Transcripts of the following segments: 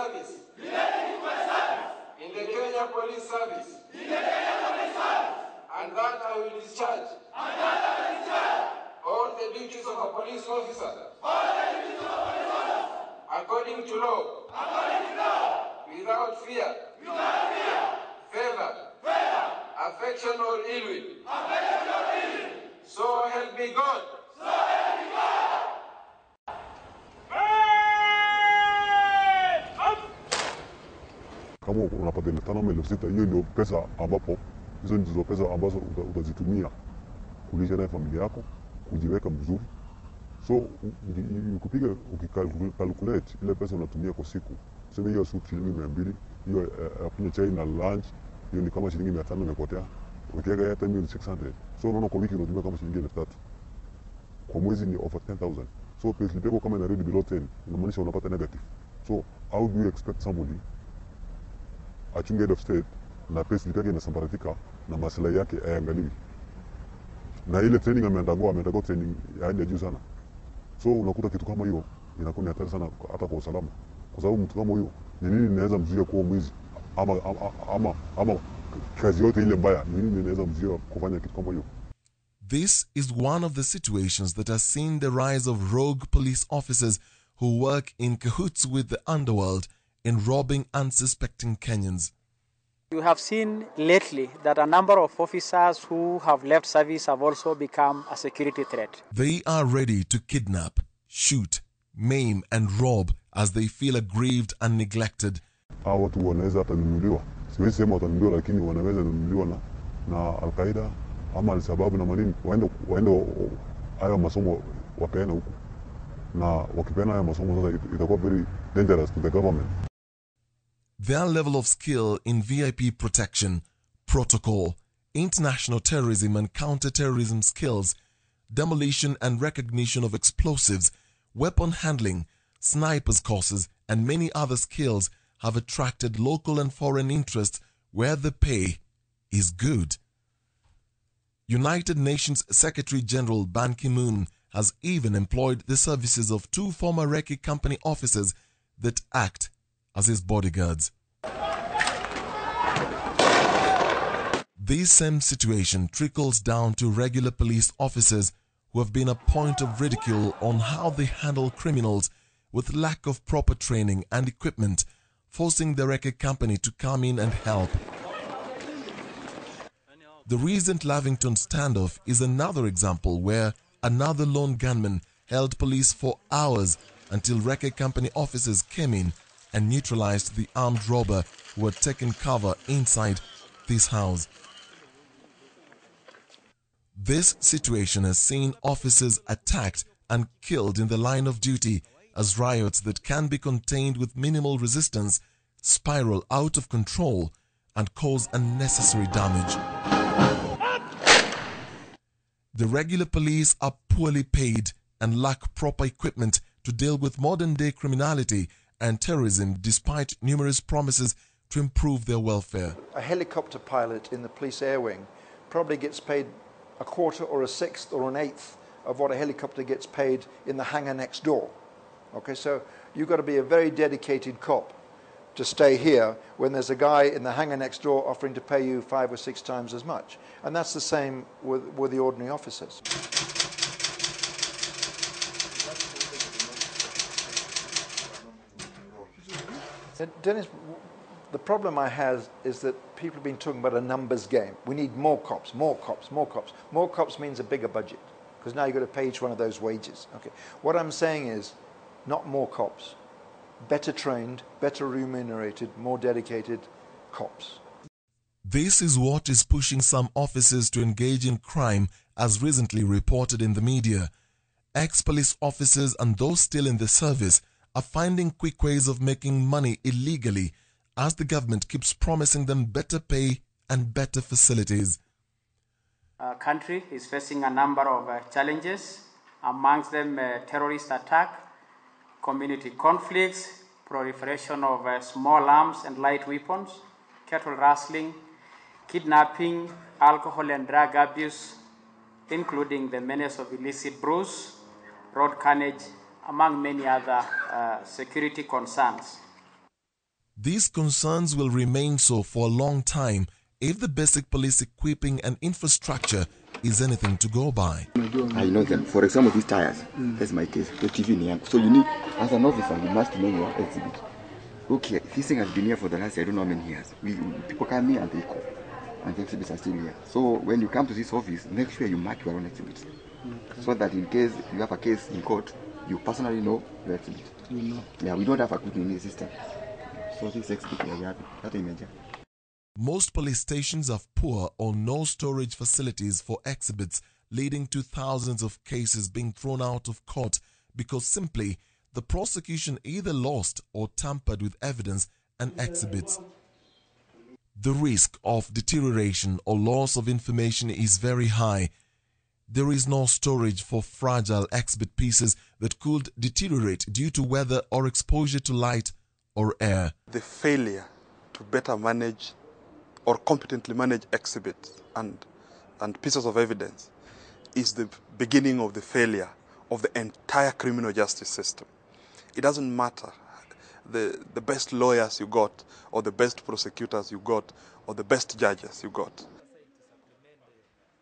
service in the Kenya Police Service, and that I will discharge all the duties of a police officer according to law, without fear, favor, affection or ill will. So help me God. Kama unapata 5,000 elfu sita, hiyo ndio pesa ambapo hizo ndizo pesa ambazo utazitumia kulisha na familia yako, kujiweka mzuri. So ukipiga ukikalculate ile pesa unatumia kwa siku, sema hiyo suit shilingi 200, hiyo kunywa chai na lunch, hiyo ni kama shilingi 500 imepotea. Ukiweka hata 600. So unaona kwa wiki unatumia kama shilingi 3,000. Kwa mwezi ni over 10,000. So pesa yako kama ina read below 10, inamaanisha unapata negative. So how do you expect somebody achunge head of state na pesa yake inasambaratika na maslahi yake hayaangaliwi? Na ile training ameandago training ya hali ya juu sana. So unakuta kitu kama hiyo inakuwa ni hatari sana hata kwa usalama. Kwa sababu mtu kama huyo ni nini inaweza mzuia kuwa mwizi ama kazi yote ile mbaya, ni nini inaweza mzuia kufanya kitu kama hiyo? This is one of the situations that has seen the rise of rogue police officers who work in cahoots with the underworld in robbing unsuspecting Kenyans. You have seen lately that a number of officers who have left service have also become a security threat. They are ready to kidnap, shoot, maim and rob as they feel aggrieved and neglected. Hao watu wanaweza hata nunuliwa. Siwezi sema watanunuliwa, lakini wanaweza nunuliwa na Al-Qaeda ama Al-Shabaab na manini, waende hayo masomo wapeane huko. Na wakipeana hayo masomo sasa itakuwa very dangerous to the government. Their level of skill in VIP protection, protocol, international terrorism and counter-terrorism skills, demolition and recognition of explosives, weapon handling, snipers courses, and many other skills have attracted local and foreign interest where the pay is good. United Nations Secretary General Ban Ki-moon has even employed the services of 2 former Recce company officers that act as his bodyguards. This same situation trickles down to regular police officers who have been a point of ridicule on how they handle criminals with lack of proper training and equipment, forcing the Recce company to come in and help. The recent Lavington standoff is another example where another lone gunman held police for hours until Recce company officers came in and neutralized the armed robber who had taken cover inside this house. This situation has seen officers attacked and killed in the line of duty as riots that can be contained with minimal resistance spiral out of control and cause unnecessary damage. The regular police are poorly paid and lack proper equipment to deal with modern-day criminality and terrorism despite numerous promises to improve their welfare. A helicopter pilot in the police air wing probably gets paid a quarter or a sixth or an eighth of what a helicopter gets paid in the hangar next door. Okay, so you've got to be a very dedicated cop to stay here when there's a guy in the hangar next door offering to pay you 5 or 6 times as much. And that's the same with the ordinary officers. Dennis, the problem I have is that people have been talking about a numbers game. We need more cops, more cops, more cops. More cops means a bigger budget, because now you've got to pay each one of those wages. Okay. What I'm saying is, not more cops, better trained, better remunerated, more dedicated cops. This is what is pushing some officers to engage in crime, as recently reported in the media. Ex-police officers and those still in the service are finding quick ways of making money illegally as the government keeps promising them better pay and better facilities. Our country is facing a number of challenges, amongst them terrorist attack, community conflicts, proliferation of small arms and light weapons, cattle rustling, kidnapping, alcohol and drug abuse, including the menace of illicit brews, road carnage, among many other security concerns. These concerns will remain so for a long time if the basic police equipping and infrastructure is anything to go by. I know them. For example, these tires. That's my case. The TV near. So you need, as an officer, you must know your exhibit. Okay, this thing has been here for the last, I don't know how many years. People come here and they go. And the exhibits are still here. So when you come to this office, make sure you mark your own exhibits. Okay. So that in case you have a case in court, you personally know your exhibit. You know. Yeah, we don't have a good in the system. So this exhibit, we have that image. Most police stations have poor or no storage facilities for exhibits, leading to thousands of cases being thrown out of court because simply the prosecution either lost or tampered with evidence and exhibits. The risk of deterioration or loss of information is very high. There is no storage for fragile exhibit pieces that could deteriorate due to weather or exposure to light or air. The failure to better manage or competently manage exhibits and pieces of evidence is the beginning of the failure of the entire criminal justice system. It doesn't matter the best lawyers you got, or the best prosecutors you got, or the best judges you got.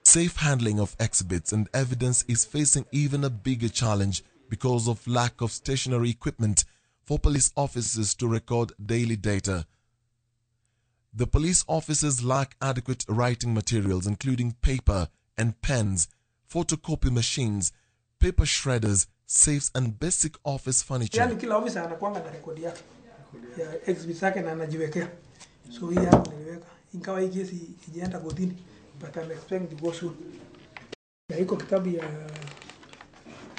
Safe handling of exhibits and evidence is facing even a bigger challenge because of lack of stationary equipment for police officers to record daily data. The police officers lack adequate writing materials including paper and pens, photocopy machines, paper shredders, safes and basic office furniture. Yani kila officer anakuanga na rekodi yake ya exhibits yake na anajiwekea. So hii hapa niliweka. Ingawa hii kesi ijaenda kotini, but I'm expecting to go soon. Na iko kitabu ya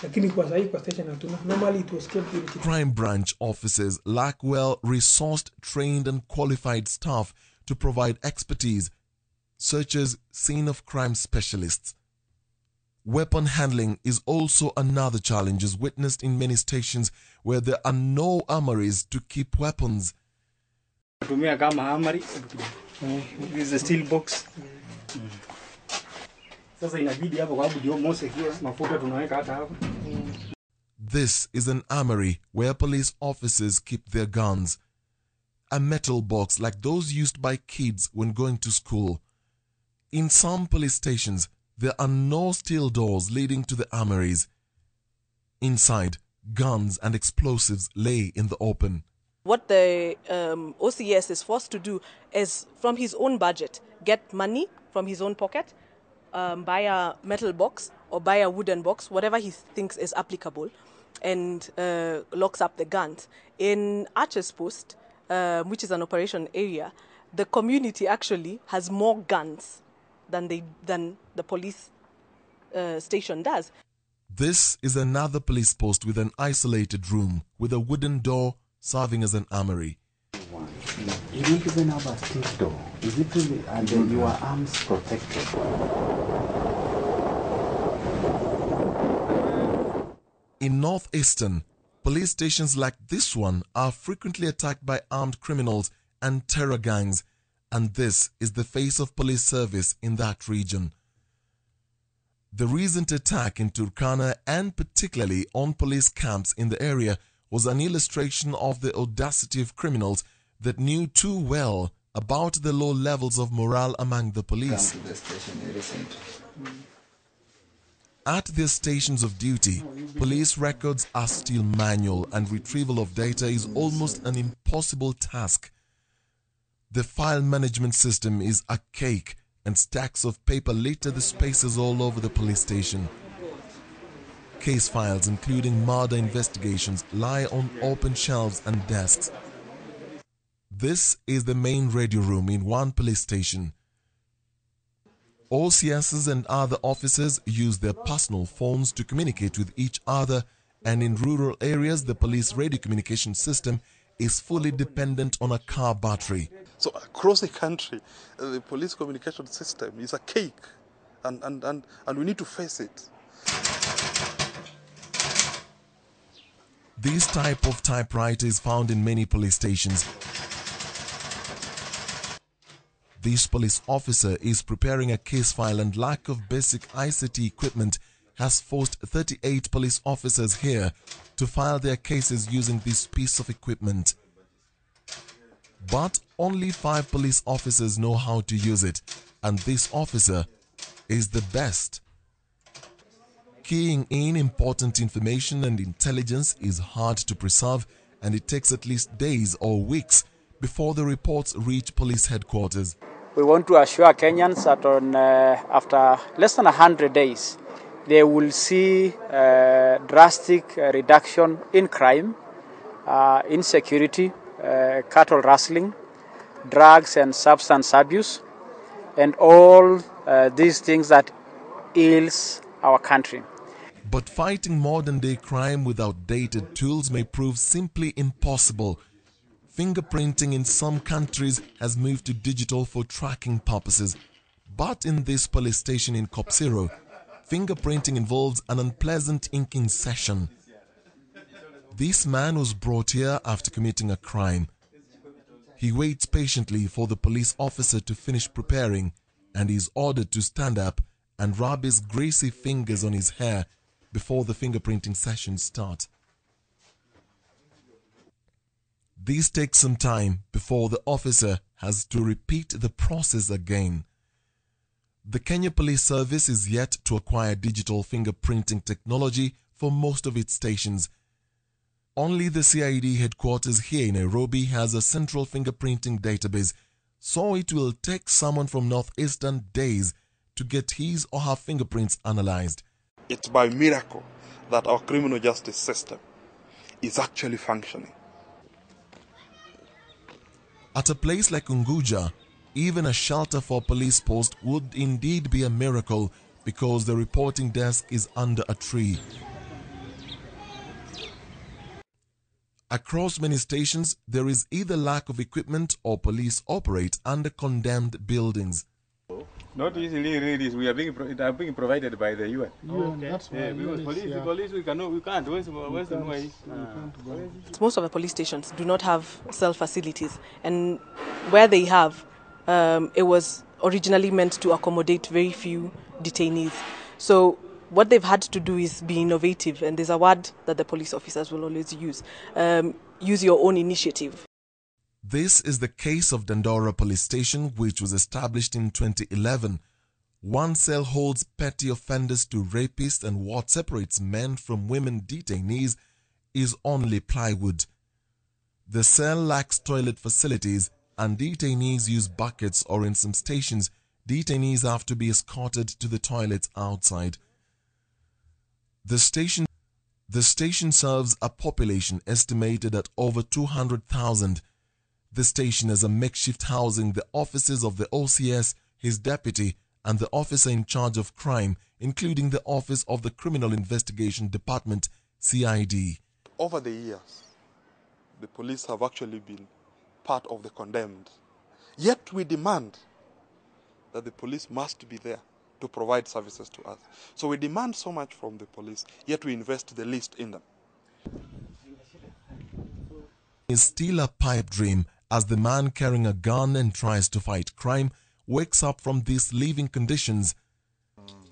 lakini kwa sahihi kwa station hatuna. Normally it was kept in Crime branch officers lack well-resourced, trained and qualified staff to provide expertise, such as scene of crime specialists. Weapon handling is also another challenge as witnessed in many stations where there are no armories to keep weapons. This is a steel box. This is an armory where police officers keep their guns. A metal box like those used by kids when going to school. In some police stations, there are no steel doors leading to the armories. Inside, guns and explosives lay in the open. What the OCS is forced to do is, from his own budget, get money from his own pocket, buy a metal box or buy a wooden box, whatever he thinks is applicable, and locks up the guns. In Archer's Post, which is an operation area, the community actually has more guns than the police station does. This is another police post with an isolated room with a wooden door serving as an armory. You don't even have a steel door. Is it really? And then your arms protected. In northeastern, police stations like this one are frequently attacked by armed criminals and terror gangs, and this is the face of police service in that region. The recent attack in Turkana and particularly on police camps in the area was an illustration of the audacity of criminals that knew too well about the low levels of morale among the police. At their stations of duty, police records are still manual and retrieval of data is almost an impossible task. The file management system is archaic and stacks of paper litter the spaces all over the police station. Case files including murder investigations lie on open shelves and desks. This is the main radio room in one police station. OCSs and other officers use their personal phones to communicate with each other, and in rural areas the police radio communication system is fully dependent on a car battery. So across the country, the police communication system is archaic, and we need to face it. This type of typewriter is found in many police stations. This police officer is preparing a case file, and lack of basic ICT equipment has forced 38 police officers here to file their cases using this piece of equipment. But only 5 police officers know how to use it, and this officer is the best. Keying in important information and intelligence is hard to preserve, and it takes at least days or weeks before the reports reach police headquarters. We want to assure Kenyans that after less than 100 days, they will see drastic reduction in crime, insecurity, cattle rustling, drugs and substance abuse, and all these things that ills our country. But fighting modern-day crime with outdated tools may prove simply impossible. Fingerprinting in some countries has moved to digital for tracking purposes. But in this police station in Kopsiro, fingerprinting involves an unpleasant inking session. This man was brought here after committing a crime. He waits patiently for the police officer to finish preparing and is ordered to stand up and rub his greasy fingers on his hair before the fingerprinting sessions start. This takes some time before the officer has to repeat the process again. The Kenya Police Service is yet to acquire digital fingerprinting technology for most of its stations. Only the CID headquarters here in Nairobi has a central fingerprinting database, so it will take someone from northeastern days to get his or her fingerprints analyzed. It's by miracle that our criminal justice system is actually functioning. At a place like Unguja, even a shelter for police post would indeed be a miracle because the reporting desk is under a tree. Across many stations, there is either lack of equipment or police operate under condemned buildings. Not easily read, we are being provided by the UN. Okay. That's why because police we can't. Where's the noise? Most of the police stations do not have cell facilities, and where they have, it was originally meant to accommodate very few detainees. So what they've had to do is be innovative, and there's a word that the police officers will always use. Use your own initiative. This is the case of Dandora Police Station, which was established in 2011. One cell holds petty offenders to rapists, and what separates men from women detainees is only plywood. The cell lacks toilet facilities, and detainees use buckets, or in some stations, detainees have to be escorted to the toilets outside. The station serves a population estimated at over 200,000. The station has a makeshift housing the offices of the OCS, his deputy, and the officer in charge of crime, including the Office of the Criminal Investigation Department, CID. Over the years, the police have actually been part of the condemned. Yet we demand that the police must be there to provide services to us. So we demand so much from the police, yet we invest the least in them. Is still a pipe dream as the man carrying a gun and tries to fight crime wakes up from these living conditions.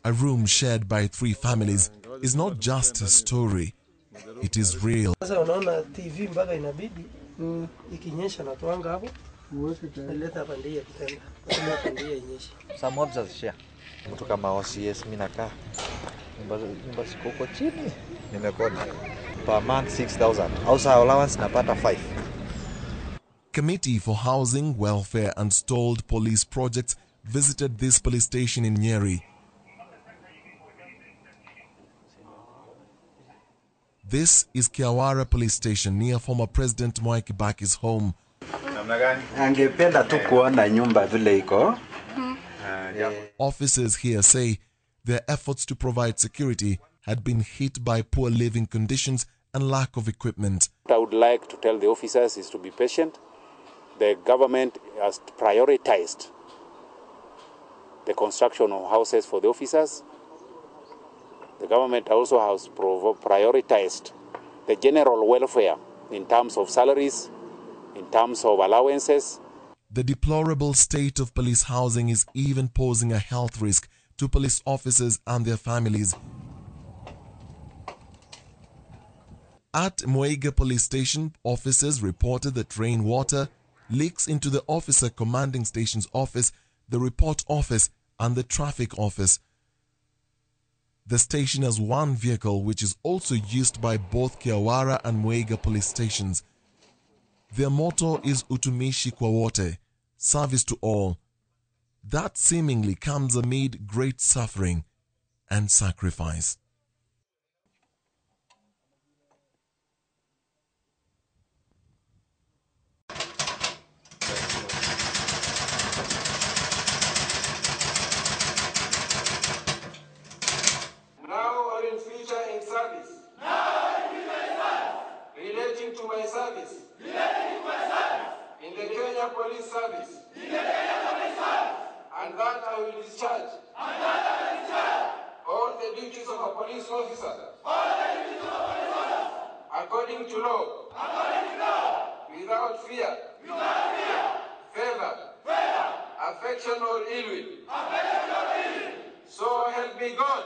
A room shared by 3 families is not just a story, it is real. Sasa unaona TV mpaka inabidi ikinyesha na tuanga hapo naleta hapa ndiye kitanda. Hapa ndiye inyesha. Some observers share. Mtu kama OCS mimi nakaa. Nyumba siko huko chini. Nimekodi. Per month 6,000. House allowance napata 5. Committee for Housing, Welfare and Stalled Police Projects visited this police station in Nyeri. This is Kiawara Police Station near former President Mwai Kibaki's home. Angependa tu kuona nyumba vile iko. Officers here say their efforts to provide security had been hit by poor living conditions and lack of equipment. What I would like to tell the officers is to be patient. The government has prioritized the construction of houses for the officers. The government also has prioritized the general welfare in terms of salaries, in terms of allowances. The deplorable state of police housing is even posing a health risk to police officers and their families. At Mwege Police Station, officers reported that rainwater, leaks into the officer commanding station's office, the report office, and the traffic office. The station has one vehicle which is also used by both Kiawara and Muega police stations. Their motto is Utumishi kwa wote, service to all. That seemingly comes amid great suffering and sacrifice. Now or in future in service. Relating to my service. In the Kenya Police Service. And that I will discharge. All the duties of a police officer. According to law. Without fear. Favor. Affection or ill will. So help me God.